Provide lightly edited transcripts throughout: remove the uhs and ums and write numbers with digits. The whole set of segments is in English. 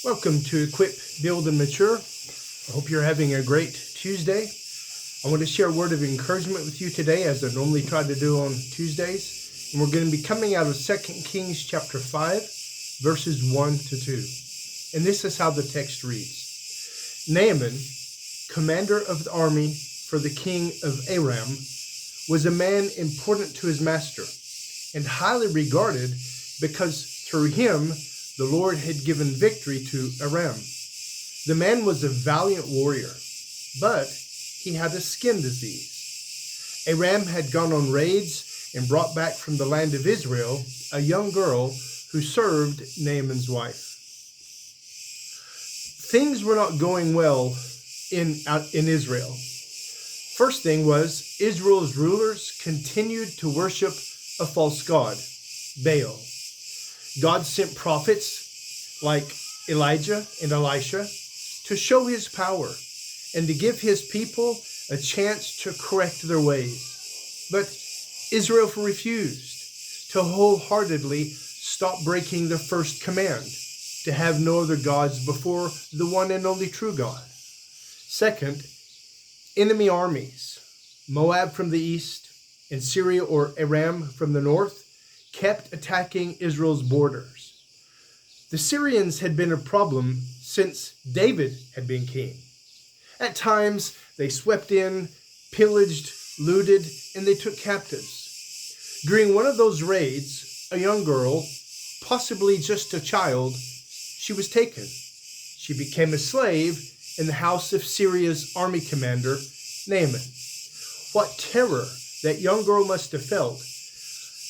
Welcome to Equip, Build, and Mature. I hope you're having a great Tuesday. I want to share a word of encouragement with you today, as I normally try to do on Tuesdays. And we're going to be coming out of 2 Kings chapter 5, verses 1 to 2. And this is how the text reads. Naaman, commander of the army for the king of Aram, was a man important to his master and highly regarded because through him the Lord had given victory to Aram. The man was a valiant warrior, but he had a skin disease. Aram had gone on raids and brought back from the land of Israel a young girl who served Naaman's wife. Things were not going well in Israel. First thing was, Israel's rulers continued to worship a false god, Baal. God sent prophets like Elijah and Elisha to show his power and to give his people a chance to correct their ways. But Israel refused to wholeheartedly stop breaking the first command, to have no other gods before the one and only true God. Second, enemy armies, Moab from the east and Syria or Aram from the north, kept attacking Israel's borders. The Syrians had been a problem since David had been king. At times, they swept in, pillaged, looted, and they took captives. During one of those raids, a young girl, possibly just a child, she was taken. She became a slave in the house of Syria's army commander, Naaman. What terror that young girl must have felt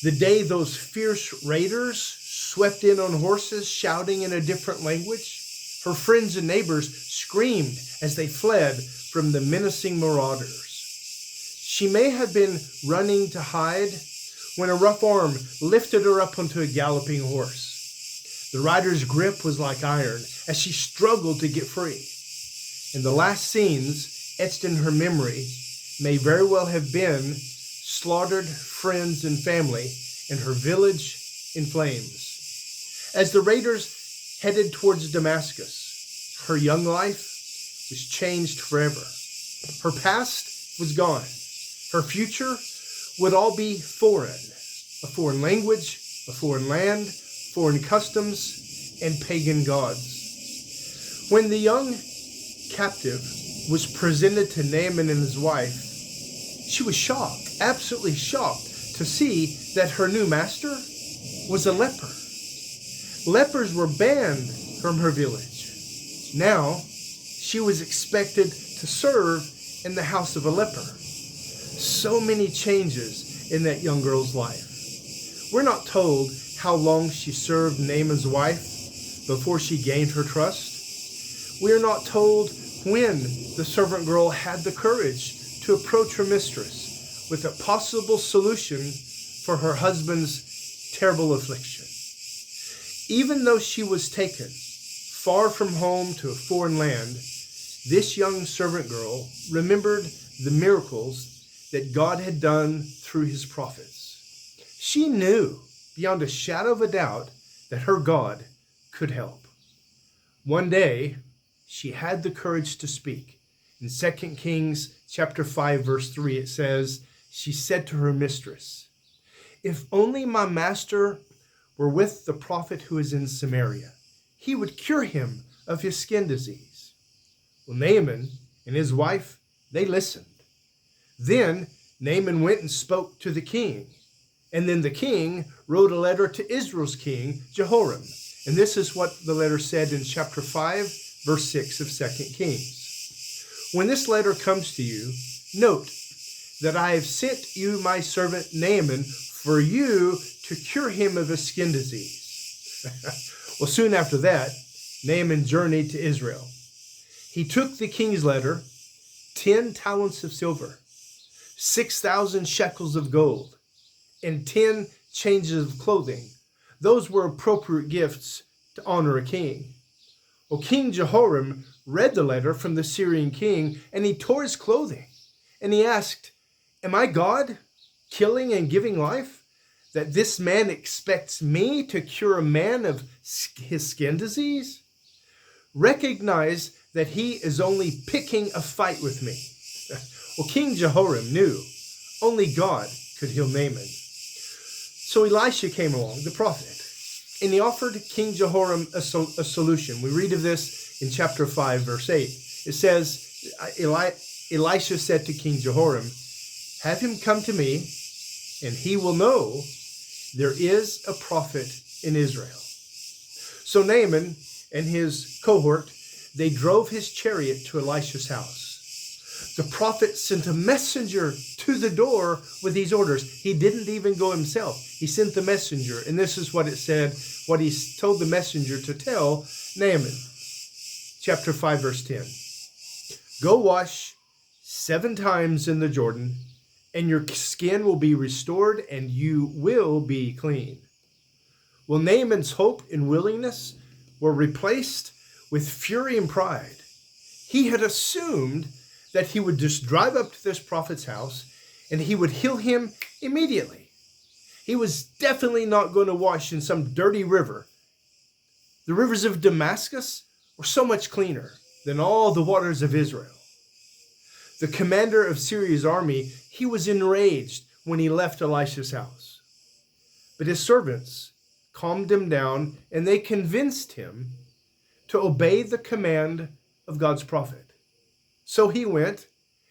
the day those fierce raiders swept in on horses, shouting in a different language. Her friends and neighbors screamed as they fled from the menacing marauders. She may have been running to hide when a rough arm lifted her up onto a galloping horse. The rider's grip was like iron as she struggled to get free. And the last scenes etched in her memory may very well have been slaughtered friends and family and her village in flames. As the raiders headed towards Damascus, her young life was changed forever. Her past was gone. Her future would all be foreign. A foreign language, a foreign land, foreign customs, and pagan gods. When the young captive was presented to Naaman and his wife, she was shocked, absolutely shocked, to see that her new master was a leper. Lepers were banned from her village. Now, she was expected to serve in the house of a leper. So many changes in that young girl's life. We're not told how long she served Naaman's wife before she gained her trust. We are not told when the servant girl had the courage to approach her mistress with a possible solution for her husband's terrible affliction. Even though she was taken far from home to a foreign land, this young servant girl remembered the miracles that God had done through his prophets. She knew beyond a shadow of a doubt that her God could help. One day, she had the courage to speak. In 2 Kings chapter 5, verse 3, it says, she said to her mistress, "If only my master were with the prophet who is in Samaria, he would cure him of his skin disease." Well, Naaman and his wife, they listened. Then Naaman went and spoke to the king. And then the king wrote a letter to Israel's king, Jehoram. And this is what the letter said in chapter 5, verse 6 of 2 Kings. "When this letter comes to you, note that I have sent you my servant Naaman for you to cure him of his skin disease." Well, soon after that, Naaman journeyed to Israel. He took the king's letter, 10 talents of silver, 6,000 shekels of gold, and 10 changes of clothing. Those were appropriate gifts to honor a king. Well, King Jehoram read the letter from the Syrian king, and he tore his clothing. And he asked, "Am I God, killing and giving life, that this man expects me to cure a man of his skin disease?" recognize that he is only picking a fight with me. Well, King Jehoram knew only God could heal Naaman. So Elisha came along, the prophet, and he offered King Jehoram a solution. We read of this in chapter 5, verse 8. It says, Elisha said to King Jehoram, "Have him come to me, and he will know there is a prophet in Israel." So Naaman and his cohort, they drove his chariot to Elisha's house. The prophet sent a messenger to the door with these orders. He didn't even go himself. He sent the messenger. And this is what it said, what he told the messenger to tell Naaman. Chapter 5, verse 10. "Go wash 7 times in the Jordan, and your skin will be restored, and you will be clean." Well, Naaman's hope and willingness were replaced with fury and pride. He had assumed that he would just drive up to this prophet's house and he would heal him immediately. He was definitely not going to wash in some dirty river. The rivers of Damascus were so much cleaner than all the waters of Israel. The commander of Syria's army, he was enraged when he left Elisha's house. But his servants calmed him down, and they convinced him to obey the command of God's prophet. So he went,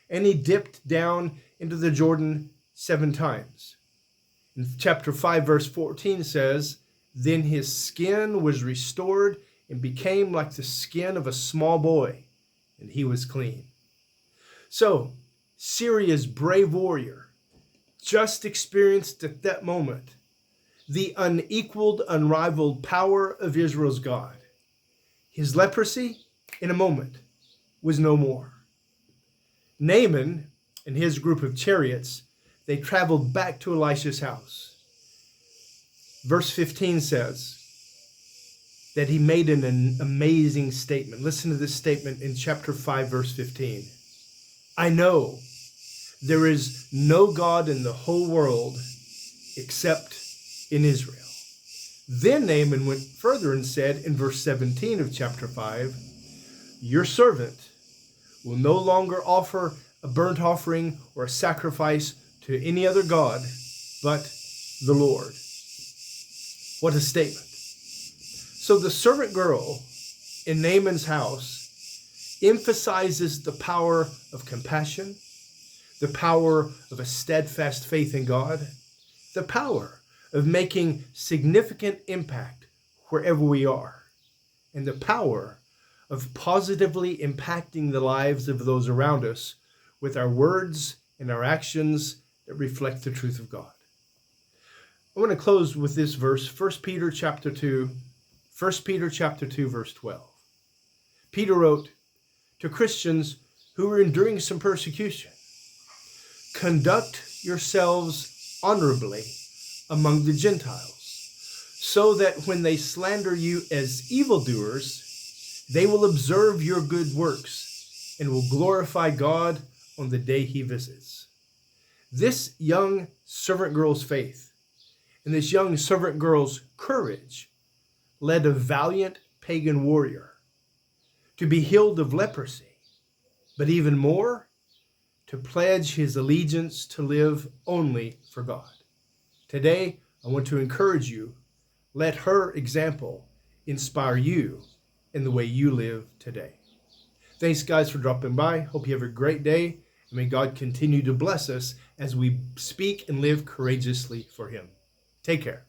and he dipped down into the Jordan 7 times. In chapter 5, verse 14 says, "Then his skin was restored and became like the skin of a small boy, and he was clean." So, Syria's brave warrior just experienced at that moment the unequaled, unrivaled power of Israel's God. His leprosy, in a moment, was no more. Naaman and his group of chariots, they traveled back to Elisha's house. Verse 15 says that he made an amazing statement. Listen to this statement in chapter 5, verse 15. "I know there is no God in the whole world except in Israel." Then Naaman went further and said in verse 17 of chapter 5, "Your servant will no longer offer a burnt offering or a sacrifice to any other god but the Lord." What a statement. So the servant girl in Naaman's house emphasizes the power of compassion, the power of a steadfast faith in God, the power of making significant impact wherever we are, and the power of positively impacting the lives of those around us with our words and our actions that reflect the truth of God. I want to close with this verse, 1 Peter chapter 2, verse 12. Peter wrote to Christians who were enduring some persecution, "Conduct yourselves honorably among the Gentiles, so that when they slander you as evildoers, they will observe your good works and will glorify God on the day he visits." This young servant girl's faith and this young servant girl's courage led a valiant pagan warrior to be healed of leprosy, but even more, to pledge his allegiance to live only for God. Today, I want to encourage you, let her example inspire you in the way you live today. Thanks, guys, for dropping by. Hope you have a great day, and may God continue to bless us as we speak and live courageously for him. Take care.